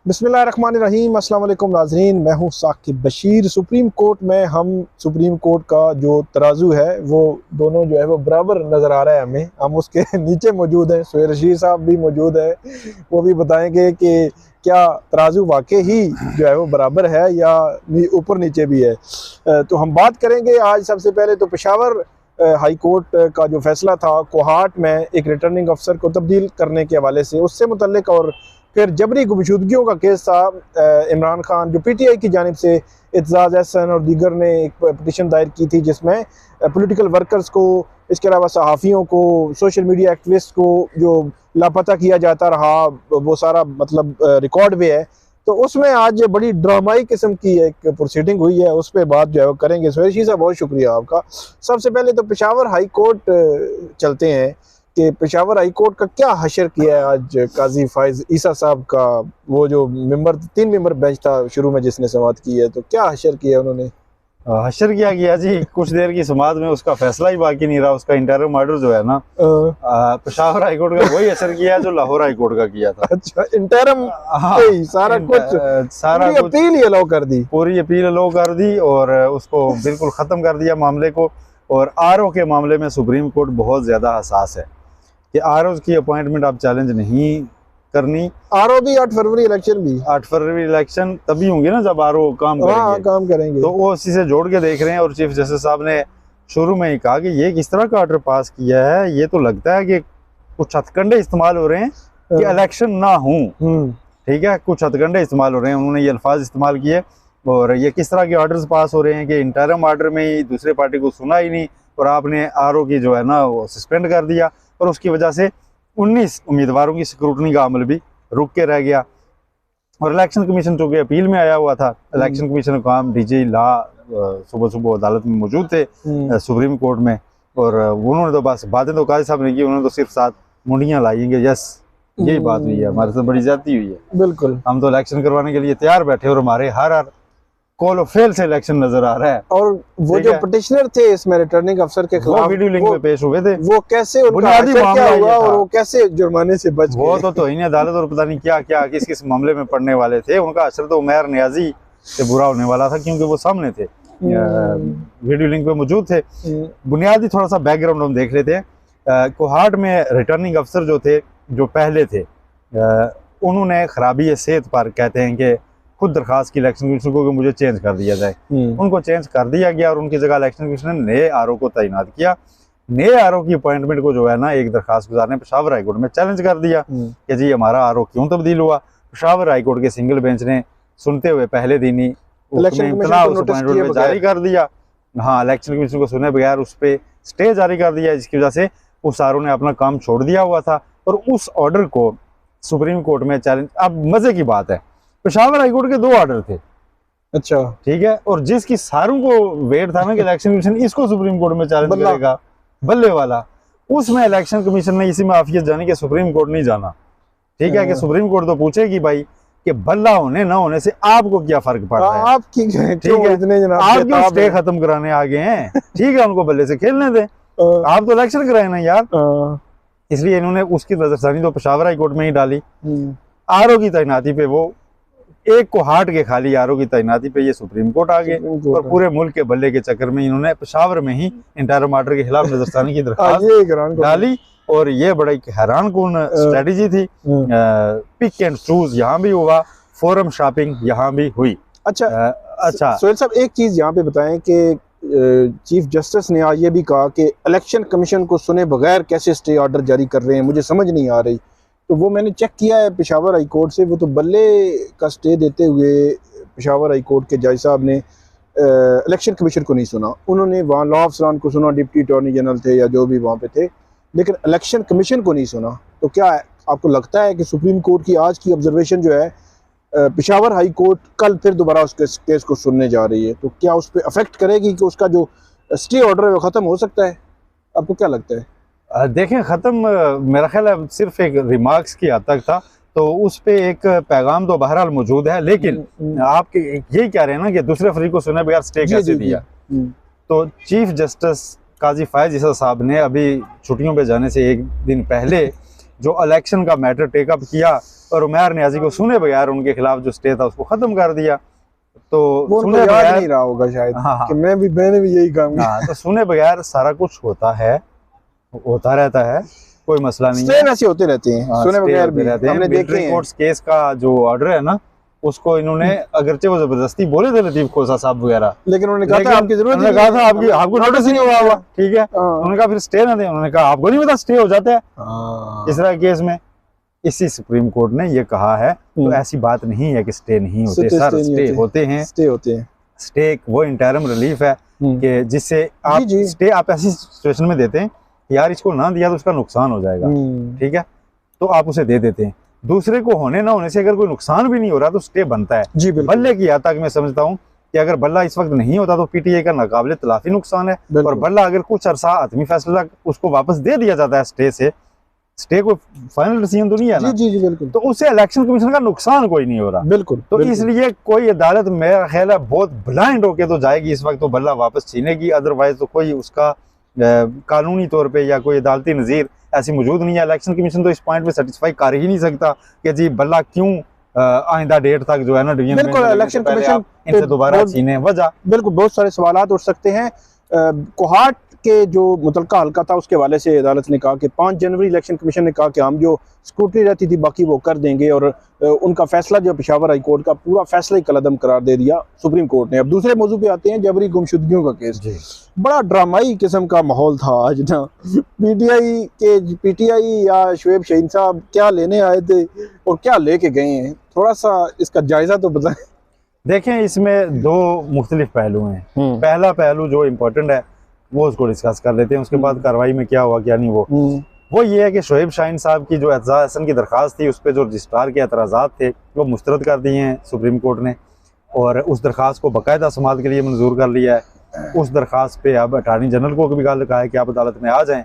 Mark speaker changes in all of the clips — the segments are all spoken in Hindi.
Speaker 1: बिस्मिल्लाहिर्रहमानिर्रहीम। अस्सलाम वालेकुम नाज़रीन, मैं हूँ साकिब बशीर। सुप्रीम कोर्ट में हम सुप्रीम कोर्ट का जो तराजू है वो दोनों जो है वो बराबर नज़र आ रहा है हमें। हम उसके नीचे मौजूद हैं, सुहेल रशीद साहब भी मौजूद है, वो भी बताएंगे कि क्या तराजू वाकई ही जो है वो बराबर है या ऊपर नीचे भी है। तो हम बात करेंगे आज सबसे पहले तो पेशावर हाई कोर्ट का जो फैसला था कोहाट में एक रिटर्निंग अफसर को तब्दील करने के हवाले से, उससे मुतल्लिक, और फिर जबरी गुमशुदगियों का केस था। इमरान खान जो पीटीआई की जानिब से एतजाज़ एहसन और दीगर ने एक पटिशन दायर की थी जिसमें पॉलिटिकल वर्कर्स को, इसके अलावा सहाफ़ियों को, सोशल मीडिया एक्टिविस्ट को जो लापता किया जाता रहा, वो सारा मतलब रिकॉर्ड भी है। तो उसमें आज बड़ी ड्रामाई किस्म की एक प्रोसीडिंग हुई है, उस पर बात जो है वो करेंगे। सुहेल साहब बहुत शुक्रिया आपका। सबसे पहले तो पेशावर हाई कोर्ट चलते हैं कि पेशावर हाई कोर्ट का क्या हशर किया है आज काजी फाइज ईसा साहब का, वो जो मेंबर 3 मेंबर बेंच था शुरू में जिसने समाअत की है, तो क्या हशर किया उन्होंने?
Speaker 2: हशर किया गया जी, कुछ देर की समाअत में उसका फैसला ही बाकी नहीं रहा। उसका इंटरिम ऑर्डर जो है ना, पेशावर हाई कोर्ट का वही असर किया है जो लाहौर हाई कोर्ट का किया था।
Speaker 1: अच्छा, इंटरिम सारा कुछ अपील ही अलाउ कर दी,
Speaker 2: पूरी अपील अलाउ कर दी और उसको बिल्कुल खत्म कर दिया मामले को। और आरओ के मामले में सुप्रीम कोर्ट बहुत ज्यादा हसास है कि आरओ की अपॉइंटमेंट आप चैलेंज नहीं करनी।
Speaker 1: आरओ भी 8 फरवरी इलेक्शन भी
Speaker 2: 8 फरवरी इलेक्शन तभी होंगे ना जब आरओ काम करेंगे। तो वो उसी से जोड़ के देख रहे हैं। और चीफ जस्टिस साहब ने शुरू में ही कहा कि ये किस तरह का ऑर्डर पास किया है, ये तो लगता है कि कुछ हथकंडे इस्तेमाल हो रहे हैं कि इलेक्शन ना हो। ठीक है, कुछ हथकंडे इस्तेमाल हो रहे हैं, उन्होंने ये अल्फाज इस्तेमाल किए। और ये किस तरह के ऑर्डर्स पास हो रहे हैं कि इंटरिम ऑर्डर में ही दूसरे पार्टी को सुना ही नहीं और आपने आरओ की जो है ना वो सस्पेंड कर दिया। और उसकी वजह से 19 उम्मीदवारों की स्क्रूटनी का अमल भी रुक के रह गया। और इलेक्शन कमीशन चूंकि अपील में आया हुआ था, इलेक्शन कमीशन का काम डीजी ला सुबह सुबह अदालत में मौजूद थे सुप्रीम कोर्ट में। और उन्होंने तो बस बातें तो काजी साहब ने की, उन्होंने तो सिर्फ 7 मुंडियां लाएंगे। यस, यही बात हुई है, हमारे साथ बड़ी ज्यादती हुई है।
Speaker 1: बिल्कुल,
Speaker 2: हम तो इलेक्शन करवाने के लिए तैयार बैठे और हमारे हर कॉल ऑफ फेल से इलेक्शन नजर आ रहा है।
Speaker 1: और वो जो पिटिशनर थे इसमें रिटर्निंग अफसर के खिलाफ,
Speaker 2: वीडियो लिंक में पेश हुए थे,
Speaker 1: वो कैसे उनका क्या हुआ और वो कैसे जुर्माने से बच गए?
Speaker 2: वो तो इन्हें अदालत और पता नहीं क्या क्या किस किस मामले में पढ़ने वाले थे। उनका असर तो उमैर नियाजी से बुरा होने वाला था क्योंकि वो सामने थे, वीडियो लिंक पे मौजूद थे। बुनियादी थोड़ा सा बैकग्राउंड हम देख लेते हैं। कोहाट में रिटर्निंग अफसर जो थे, जो पहले थे, उन्होंने खराबी सेहत पर कहते हैं कि खुद दरखास्त की इलेक्शन कमीशन को कि मुझे चेंज कर दिया जाए। उनको चेंज कर दिया गया और उनकी जगह इलेक्शन कमीशन ने नए आरओ को तैनात किया। नए आरओ की अपॉइंटमेंट को जो है ना एक दरखास्त गुजार ने पेशावर हाई कोर्ट में चैलेंज कर दिया कि जी हमारा आरओ क्यों तबदील हुआ। पेशावर हाई कोर्ट के सिंगल बेंच ने सुनते हुए पहले दिन ही जारी कर दिया। हाँ, इलेक्शन कमीशन को सुने बगैर उस पर स्टे जारी कर दिया, जिसकी वजह से उस आरओ ने अपना काम छोड़ दिया हुआ था। और उस ऑर्डर को सुप्रीम कोर्ट में चैलेंज, अब मजे की बात है, पेशावर हाई कोर्ट के 2 ऑर्डर थे।
Speaker 1: अच्छा,
Speaker 2: ठीक है, और जिसकी सारों को वेट था ना कि इलेक्शन कमीशन इसको सुप्रीम कोर्ट में चैलेंज करेगा, बल्ले वाला, उसमें इलेक्शन कमीशन ने इसी में आफियत जानी कि सुप्रीम कोर्ट नहीं जाना। ठीक है, कि सुप्रीम कोर्ट तो पूछेगी भाई कि बल्ला होने ना होने से आपको क्या फर्क पड़ रहा है,
Speaker 1: आपकी
Speaker 2: ठीक है, आप क्यों स्टे खत्म कराने आ गए हैं? ठीक है, उनको बल्ले से खेलने दे, आप तो इलेक्शन कराए ना यार। इसलिए इन्होंने उसकी नजरसानी तो पेशावर हाई कोर्ट में ही डाली। आरओ की तैनाती पे वो एक को हाट के खाली आरओ की तैनाती पे ये सुप्रीम कोर्ट आ गए और पूरे मुल्क के बल्ले के चक्कर में इन्होंने पेशावर में ही इंटरिम ऑर्डर के खिलाफ नजरसानी की दरखास्त डाली। और ये बड़ा एक हैरान कौन स्ट्रेटेजी थी। पिक एंड चूज यहाँ भी हुआ, फोरम शॉपिंग यहाँ भी हुई।
Speaker 1: अच्छा सोहेल साहब, एक चीज यहाँ पे बताएं कि चीफ जस्टिस ने आज ये भी कहा कि इलेक्शन कमीशन को सुने बगैर कैसे स्टे ऑर्डर जारी कर रहे हैं, मुझे समझ नहीं आ रही। तो वो मैंने चेक किया है पेशावर हाई कोर्ट से, वो तो बल्ले का स्टे देते हुए पेशावर हाई कोर्ट के जज साहब ने इलेक्शन कमीशन को नहीं सुना। उन्होंने वहाँ लॉ अफसरान को सुना, डिप्टी अटॉर्नी जनरल थे या जो भी वहाँ पे थे, लेकिन इलेक्शन कमीशन को नहीं सुना। तो क्या आपको लगता है कि सुप्रीम कोर्ट की आज की ऑब्जर्वेशन जो है, पेशावर हाई कोर्ट कल फिर दोबारा उस केस को सुनने जा रही है, तो क्या उस पर अफेक्ट करेगी कि उसका जो स्टे ऑर्डर है वो ख़त्म हो सकता है? आपको क्या लगता है?
Speaker 2: देखें, ख़त्म मेरा ख्याल है सिर्फ एक रिमार्क्स की हद तक था, तो उस पे एक पैगाम तो बहरहाल मौजूद है। लेकिन आप यही कह रहे हैं ना कि दूसरे फरीक को सुने बगैर स्टे कैसे दिया। तो चीफ जस्टिस काजी फाइज ईसा साहब ने अभी छुट्टियों पे जाने से एक दिन पहले जो इलेक्शन का मैटर टेकअप किया और उमैर नियाजी को सुने बगैर उनके खिलाफ जो स्टे था उसको खत्म कर दिया। तो
Speaker 1: वो
Speaker 2: सुने
Speaker 1: याद
Speaker 2: बगैर
Speaker 1: नहीं रहा होगा शायद।
Speaker 2: हाँ,
Speaker 1: कि मैंने भी यही काम किया।
Speaker 2: हाँ, तो सुने बगैर सारा कुछ होता रहता है, कोई मसला नहीं
Speaker 1: स्टे
Speaker 2: है।
Speaker 1: वैसे होते रहते हैं,
Speaker 2: हाँ,
Speaker 1: सुने
Speaker 2: स्टे
Speaker 1: बगैर
Speaker 2: होते
Speaker 1: भी
Speaker 2: रहते हैं।
Speaker 1: हमने देखे
Speaker 2: मिलिट्री
Speaker 1: हैं।
Speaker 2: कोर्ट्स केस का जो ऑर्डर है ना, उसको इन्होंने अगरचे वो जबरदस्ती बोले थे लतीफ खोसा साहब वगैरह,
Speaker 1: लेकिन उन्होंने कहा
Speaker 2: लेकिन
Speaker 1: था आपकी जरूरत ही
Speaker 2: उन्होंने
Speaker 1: नहीं
Speaker 2: कहा था आपको नोटिस ही नहीं हुआ हुआ, ठीक है।
Speaker 1: हाँ।
Speaker 2: उन्होंने कहा फिर स्टे ना दें, उन्होंने कहा आपको नहीं पता स्टे हो जाता है
Speaker 1: हाँ।
Speaker 2: इस तरह केस में। इसी सुप्रीम कोर्ट ने ये कहा है, तो ऐसी बात नहीं है कि स्टे नहीं होते सर, स्टे होते हैं।
Speaker 1: स्टे होते हैं।
Speaker 2: स्टे एक वो इंटरम रिलीफ है कि जिससे आप स्टे आप ऐसी सिचुएशन में देते हैं यार इसको ना दिया तो उसका नुकसान हो जाएगा, ठीक है, तो आप उसे दे देते हैं। दूसरे को होने ना होने से अगर कोई नुकसान भी नहीं हो रहा तो स्टे बनता है।
Speaker 1: जी बिल्कुल।
Speaker 2: बल्ले की हद तक मैं समझता हूँ कि अगर बल्ला इस वक्त नहीं होता तो पीटीआई का नाकाबिले तलाफी नुकसान है, और बल्ला अगर कुछ अरसा हतमी फैसला उसको वापस दे दिया जाता है स्टे से, स्टे को फाइनल डिसीजन तो नहीं है ना,
Speaker 1: जी जी बिल्कुल,
Speaker 2: तो उससे इलेक्शन कमीशन का नुकसान कोई नहीं हो रहा।
Speaker 1: बिल्कुल।
Speaker 2: तो इसलिए कोई अदालत मेरा ख्याल है बहुत ब्लाइंड होके तो जाएगी इस वक्त तो बल्ला वापस छीनेगी, अदरवाइज तो कोई उसका कानूनी तौर पे या कोई अदालती नज़ीर ऐसी मौजूद नहीं है। इलेक्शन कमीशन तो इस पॉइंट पे सेटिस्फाई कर ही नहीं सकता कि जी बल्ला क्यों आइंदा डेट तक जो है ना डिवीजन
Speaker 1: बिल्कुल इलेक्शन कमीशन
Speaker 2: इनसे दोबारा छीने वजह।
Speaker 1: बिल्कुल बहुत सारे सवालात उठ सकते हैं। कोहाट के जो मुतलका हल्का था उसके हवाले से अदालत ने कहा कि 5 जनवरी इलेक्शन कमीशन ने कहा कि हम जो स्क्रूटनी रहती थी बाकी वो कर देंगे, और उनका फैसला जो पेशावर हाई कोर्ट का पूरा फैसला ही कलअदम करार दे दिया सुप्रीम कोर्ट ने। अब दूसरे मौजू पे आते हैं, जबरी गुमशुदगियों का केस। बड़ा ड्रामाई किस्म का माहौल था आज ना। पीटीआई या शुएब शाहीन साहब क्या लेने आए थे और क्या लेके गए हैं, थोड़ा सा इसका जायजा तो बताएं।
Speaker 2: देखें, इसमें 2 मुख्तलिफ पहलू हैं। पहला पहलू जो इम्पोर्टेंट है वो उसको डिस्कस कर लेते हैं, उसके बाद कार्रवाई में क्या हुआ क्या नहीं। वो ये है कि शुएब शाहीन साहब की जो एतज़ा हसन की दरख्वास्त थी उस पर जो रजिस्ट्रार के एतराज़ात थे वो मुस्तरद कर दिए हैं सुप्रीम कोर्ट ने, और उस दरख्वास्त को बाकायदा समाअत के लिए मंजूर कर लिया है। उस दरख्वास्त पे अब अटार्नी जनरल को भी कहा है कि आप अदालत में आ जाएं,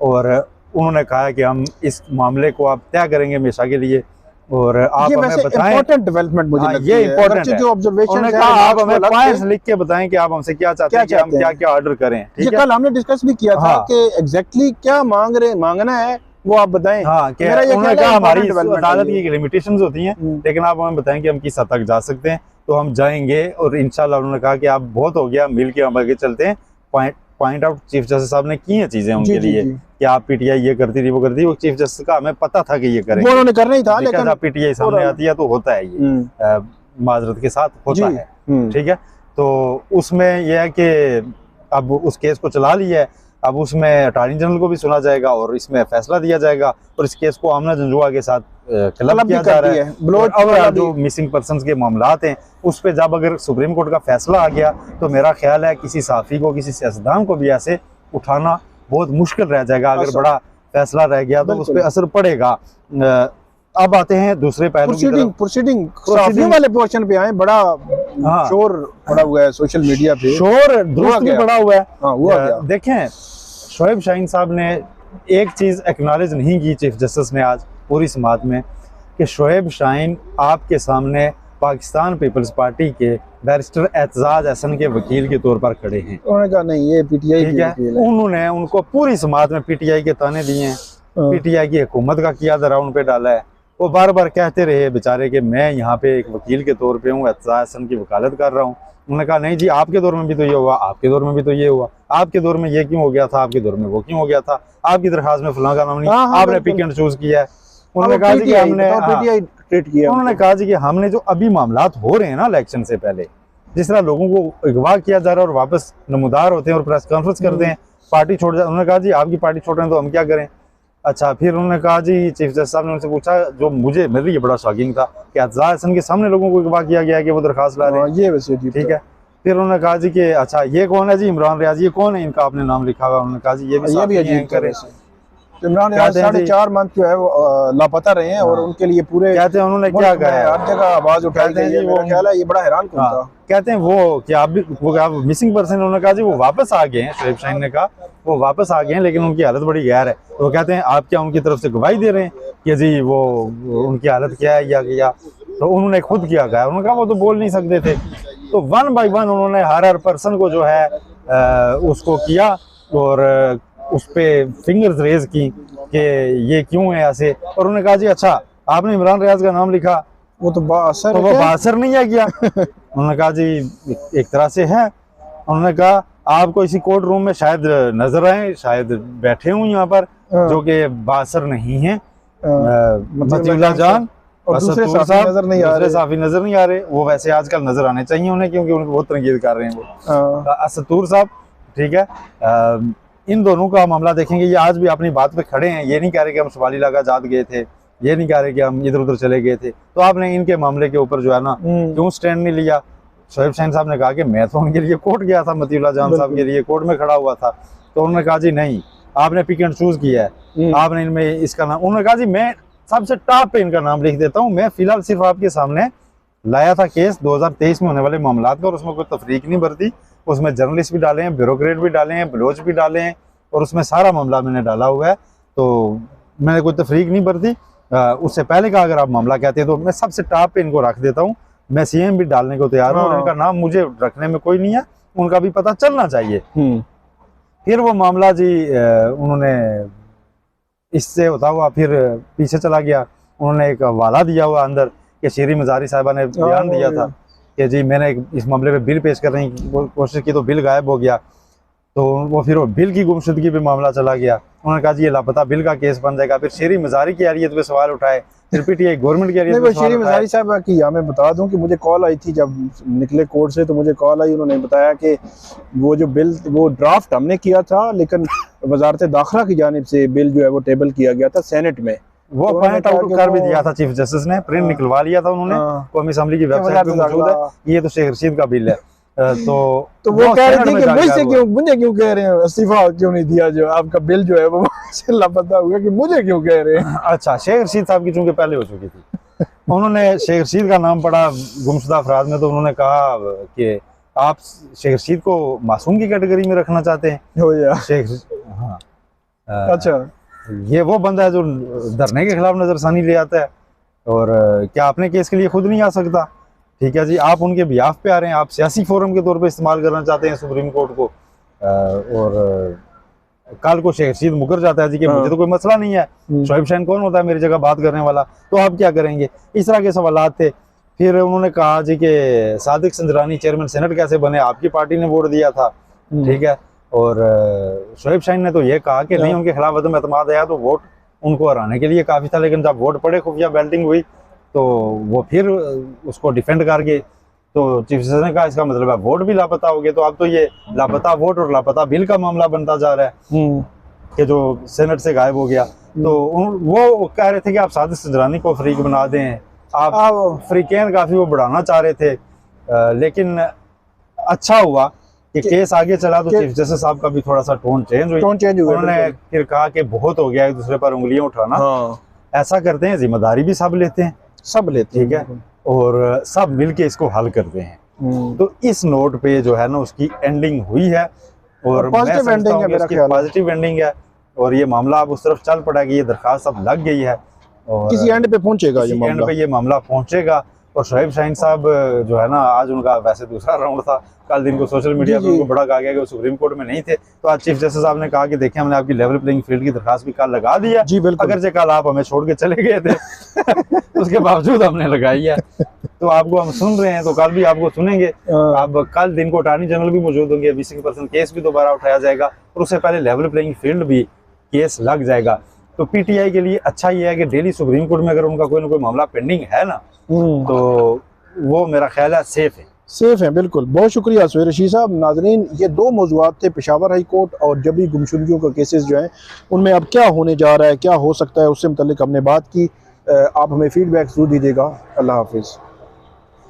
Speaker 2: और उन्होंने कहा है कि हम इस मामले को आप तय करेंगे हमेशा के लिए, और आप हमें बताएं।
Speaker 1: इम्पोर्टेंट डेवलपमेंट मुझे लगती
Speaker 2: ये
Speaker 1: है।
Speaker 2: इम्पोर्टेंट है।
Speaker 1: जो ऑब्जर्वेशन है
Speaker 2: आप हमें पॉइंट्स लिख के बताएं कि आप हमसे क्या चाहते हैं, कि हम क्या क्या ऑर्डर करें। ठीक है,
Speaker 1: कल हमने डिस्कस भी किया था कि एग्जैक्टली क्या मांगना है वो आप बताएं।
Speaker 2: हाँ, कि उन्होंने कहा हमारी अदालत की लिमिटेशंस होती हैं, लेकिन आप हमें बताएं कि हम किस हद तक जा सकते हैं, तो हम जाएंगे। और इंशाल्लाह उन्होंने कहा कि आप बहुत हो गया, मिल के हम आगे चलते हैं। पॉइंट आउट चीफ जस्टिस साहब ने की हैं चीजें उनके लिए कि आप पीटीआई ये करती थी वो करती थी, वो चीफ जस्टिस का हमें पता था कि ये करेंगे,
Speaker 1: उन्होंने करना ही था, लेकिन
Speaker 2: जब पीटीआई सामने आती है तो होता है ये माजरत के साथ होता है। ठीक है, तो उसमें यह है कि अब उस केस को चला लिया है, अब उसमें अटॉर्नी जनरल को भी सुना जाएगा और इसमें फैसला दिया जाएगा, और इस केस को आमना जंजुआ के साथ क्लब किया जा रहा है। और जो मिसिंग पर्सनस के मामलात हैं उस पे जब अगर सुप्रीम कोर्ट का फैसला आ गया तो मेरा ख्याल है किसी सहाफ़ी को, किसी सियासतदान को भी ऐसे उठाना बहुत मुश्किल रह जाएगा। अगर बड़ा फैसला रह गया तो उस पर असर पड़ेगा। अब आते हैं दूसरे पहलू की तरफ।
Speaker 1: प्रोसीडिंग वाले पोर्शन पे आए। बड़ा शोर पड़ा हुआ है सोशल मीडिया पे,
Speaker 2: शोर दुरुस्त भी पड़ा हुआ है।
Speaker 1: हुआ
Speaker 2: देखें, शुएब शाहीन साहब ने एक चीज़ एक्नॉलेज नहीं की चीफ जस्टिस ने आज पूरी समाअत में, कि शुएब शाहीन आपके सामने पाकिस्तान पीपल्स पार्टी के बैरिस्टर एतजाज हसन के वकील के तौर पर खड़े हैं।
Speaker 1: उन्होंने कहा नहीं ये पीटीआई
Speaker 2: की वकील है। उन्होंने उनको पूरी समाअत में पीटीआई के ताने दिए हैं, पीटीआई की हुकूमत का किया राउंड पे डाला है। वो बार बार कहते रहे बेचारे कि मैं यहाँ पे एक वकील के तौर पे हूँ, एतजाज हसन की वकालत कर रहा हूँ। उन्होंने कहा नहीं जी, आपके दौर में भी तो ये हुआ, आपके दौर में भी तो ये हुआ, आपके दौर में ये क्यों हो गया था, आपके दौर में वो क्यों हो गया था, आपकी दरखास्त में फलां का नाम नहीं, आपने पिक एंड चूज किया है। उन्होंने कहा जी कि उन्होंने कहा जी कि हमने जो अभी मामलात हो रहे हैं ना इलेक्शन से पहले, जिस तरह लोगों को अगवा किया जा रहा है और वापस नमूदार होते हैं और प्रेस कॉन्फ्रेंस करते हैं, पार्टी छोड़ जाए। उन्होंने कहा जी आपकी पार्टी छोड़ रहे हैं तो हम क्या करें। अच्छा, फिर उन्होंने कहा जी, चीफ जस्टिस साहब ने उनसे पूछा, जो मुझे मेरे लिए बड़ा शॉकिंग था, कि एतजाज हसन के सामने लोगों को अगवा किया गया है कि वो दरखास्त ला रहे हैं।
Speaker 1: ये वैसे
Speaker 2: ठीक है। फिर उन्होंने कहा जी कि अच्छा ये कौन है जी, इमरान रियाज, ये कौन है, इनका आपने नाम लिखा हुआ। उन्होंने कहा जी ये भी एंकर है।
Speaker 1: इमरान रियाज 4.5 मंथ जो है वो लापता रहे हैं, और उनके लिए पूरे
Speaker 2: कहते हैं उन्होंने क्या कहा, हर
Speaker 1: जगह आवाज उठाई गई है। मेरा ख्याल है ये बड़ा हैरान कौन था।
Speaker 2: कहते हैं वो कि आप भी वो मिसिंग पर्सन। उन्होंने कहा जी वो वापस आ गए हैं, शुएब शाहीन ने कहा वो वापस आ गए हैं, लेकिन उनकी हालत बड़ी गैर है। वो कहते हैं आप क्या उनकी तरफ से गवाही दे रहे हैं कि जी वो उनकी हालत क्या है या तो उन्होंने खुद क्या कहा। उन्होंने कहा वो तो बोल नहीं सकते थे। तो 1 बाय 1 उन्होंने हर पर्सन को जो है उसको किया और उस पर फिंगर्स रेज की कि ये क्यों है ऐसे। और उन्होंने कहा जी अच्छा आपने इमरान रियाज का नाम लिखा
Speaker 1: वो तो बासर
Speaker 2: तो वो बासर नहीं है क्या? उन्होंने कहा जी एक तरह से है। उन्होंने कहा आपको इसी कोर्ट रूम में शायद नजर आए, शायद बैठे हूँ यहाँ पर जो कि बासर नहीं है, मतीउल्लाह जान
Speaker 1: और दूसरे साफी नजर नहीं आ रहे।
Speaker 2: साफी नजर नहीं आ रहे। वो वैसे आजकल नजर आने चाहिए उन्हें, क्योंकि उनको बहुत तनकीद कर रहे हैं वो। असतूर साहब, ठीक है, इन दोनों का मामला देखेंगे। ये आज भी अपनी बात पे खड़े हैं, ये नहीं कह रहे कि हम शवाली लागा जात गए थे, ये नहीं कह रहे कि हम इधर उधर चले गए थे। तो आपने इनके मामले के ऊपर जो है ना क्यों स्टैंड नहीं लिया? शोएब शाहीन साहब ने कहा कि मैं तो उनके लिए कोर्ट गया था, मतीउल्लाह जान साहब के लिए कोर्ट में खड़ा हुआ था। तो उन्होंने कहा जी नहीं, आपने पिक एंड चूज किया है, आपने इनमें इसका नाम। उन्होंने कहा जी मैं सबसे टॉप पे इनका नाम लिख देता हूँ, मैं फिलहाल सिर्फ आपके सामने लाया था केस 2023 में होने वाले मामला का, और उसमें कोई तफरीक नहीं बरती। उसमें जर्नलिस्ट भी डाले हैं, ब्यूरोक्रेट भी डाले हैं, बलोच भी डाले हैं, और उसमें सारा मामला मैंने डाला हुआ है। तो मैंने कोई तफरीक नहीं बरती। उससे पहले का अगर आप मामला कहते हैं तो मैं सबसे टॉप पे इनको रख देता हूँ। मैं सीएम भी डालने को तैयार हूँ, और इनका नाम मुझे रखने में कोई नहीं है, उनका भी पता चलना चाहिए। फिर वो मामला जी उन्होंने इससे होता हुआ फिर पीछे चला गया। उन्होंने एक हवाला दिया हुआ अंदर कि शीरी मजारी साहिबा ने बयान दिया था कि जी मैंने इस मामले पे बिल पेश करने की कोशिश की तो बिल गायब हो गया। तो वो फिर वो बिल की गुमशुदगी पे मामला चला गया। उन्होंने कहा जी ये लापता बिल का केस बन जाएगा। फिर शीरी मजारी की एरियत पे सवाल उठाए, फिर पीटीआई गवर्नमेंट की एरियत पे सवाल
Speaker 1: शीरी मजारी साहब की यहाँ मैं बता दूं कि मुझे कॉल आई थी जब निकले कोर्ट से, तो मुझे कॉल आई, उन्होंने बताया कि वो जो बिल वो ड्राफ्ट हमने किया था, लेकिन वजारत दाखिला की जानिब से बिल जो है वो टेबल किया गया था सेनेट में।
Speaker 2: वो पॉइंट आउट कर भी दिया था चीफ जस्टिस ने, प्रिंट निकलवा लिया था उन्होंने, कौमी असेंबली की वेबसाइट पे मौजूद है। ये तो शेख रशीद का बिल है। तो
Speaker 1: वो कह रहे थे कि मुझे क्यों कह रहे हैं, इस्तीफा क्यों नहीं दिया, जो आपका बिल जो है वो लापता हुआ, कि मुझे क्यों कह रहे हैं।
Speaker 2: अच्छा, शेख रशीद साहब की चूंकि पहले हो चुकी थी, उन्होंने शेख रशीद का नाम पढ़ा गुमशुदा अफराद में, तो उन्होंने कहा कि आप शेख रशीद को मासूम की कैटेगरी में रखना चाहते हैं। शेख हाँ,
Speaker 1: अच्छा,
Speaker 2: ये वो बंदा है जो धरने के खिलाफ नजरसानी ले आता है, और क्या अपने केस के लिए खुद नहीं आ सकता? ठीक है जी, आप उनके बिहाफ पे आ रहे हैं, आप सियासी फोरम के तौर पे इस्तेमाल करना चाहते हैं सुप्रीम कोर्ट को, और कल को शेख रशीद मुकर जाता है जी कि मुझे तो कोई मसला नहीं है, शोएब शाहीन कौन होता है मेरी जगह बात करने वाला, तो आप क्या करेंगे? इस तरह के सवालात थे। फिर उन्होंने कहा जी कि सादिक संजरानी चेयरमैन सेनेट कैसे बने, आपकी पार्टी ने वोट दिया था, ठीक है, और शोएब शाहीन ने तो ये कहा कि नहीं उनके खिलाफ अदम एतमाद आया तो वोट उनको हराने के लिए काफी था, लेकिन जब वोट पड़े खुफिया बैल्टिंग हुई तो वो फिर उसको डिफेंड करके, तो चीफ जस्टिस ने कहा इसका मतलब है वोट भी लापता हो गए। तो अब तो ये लापता वोट और लापता बिल का मामला बनता जा रहा है कि जो सेनेट से गायब हो गया। तो वो कह रहे थे कि आप सादिक संजरानी को फ्रीक बना दें, आप फ्रीकैन काफी वो बढ़ाना चाह रहे थे, लेकिन अच्छा हुआ कि केस आगे चला तो चीफ जस्टिस साहब का भी थोड़ा सा टोन चेंज हुआ। उन्होंने फिर कहा कि बहुत हो गया एक दूसरे पर उंगलियां उठाना, ऐसा करते हैं जिम्मेदारी भी सब लेते हैं, सब लेते हैं, ठीक है, और सब मिलके इसको हल करते हैं। तो इस नोट पे जो है ना उसकी एंडिंग हुई है, और
Speaker 1: पॉजिटिव एंडिंग है, मेरा ख्याल
Speaker 2: पॉजिटिव एंडिंग है, और ये मामला अब उस तरफ चल पड़ा कि ये दरखास्त अब लग गई है और
Speaker 1: किसी एंड पे पहुंचेगा,
Speaker 2: ये एंड पे ये मामला पहुंचेगा। और शोएब शाहीन साहब जो है ना, आज उनका वैसे दूसरा राउंड था, कल दिन को सोशल मीडिया पे उनको बड़ा कहा गया कि वो सुप्रीम कोर्ट में नहीं थे, तो आज चीफ जस्टिस साहब ने कहा कि देखिए हमने आपकी लेवल प्लेइंग फील्ड की दरखास्त भी कल लगा दी है, अगर से कल आप हमें छोड़ के चले गए थे उसके बावजूद हमने लगाई है, तो आपको हम सुन रहे हैं, तो कल भी आपको सुनेंगे। अब कल दिन को अटॉर्नी जनरल भी मौजूद होंगे, 20% केस भी दोबारा उठाया जाएगा, और उससे पहले लेवल प्लेइंग फील्ड भी केस लग जाएगा। तो पीटीआई के लिए अच्छा ये है कि डेली सुप्रीम कोर्ट में अगर उनका कोई ना कोई मामला पेंडिंग है ना, तो वो मेरा ख्याल है सेफ है।
Speaker 1: बिल्कुल, बहुत शुक्रिया सुहेल रशीद साहब। नाजरीन, ये दो मौज़ूआत थे, पेशावर हाई कोर्ट और जबरी गुमशुदगियों का केसेस जो हैं उनमें अब क्या होने जा रहा है, क्या हो सकता है, उससे मुतल्लिक हमने बात की। आप हमें फीडबैक ज़रूर दीजिएगा। अल्लाह हाफिज़।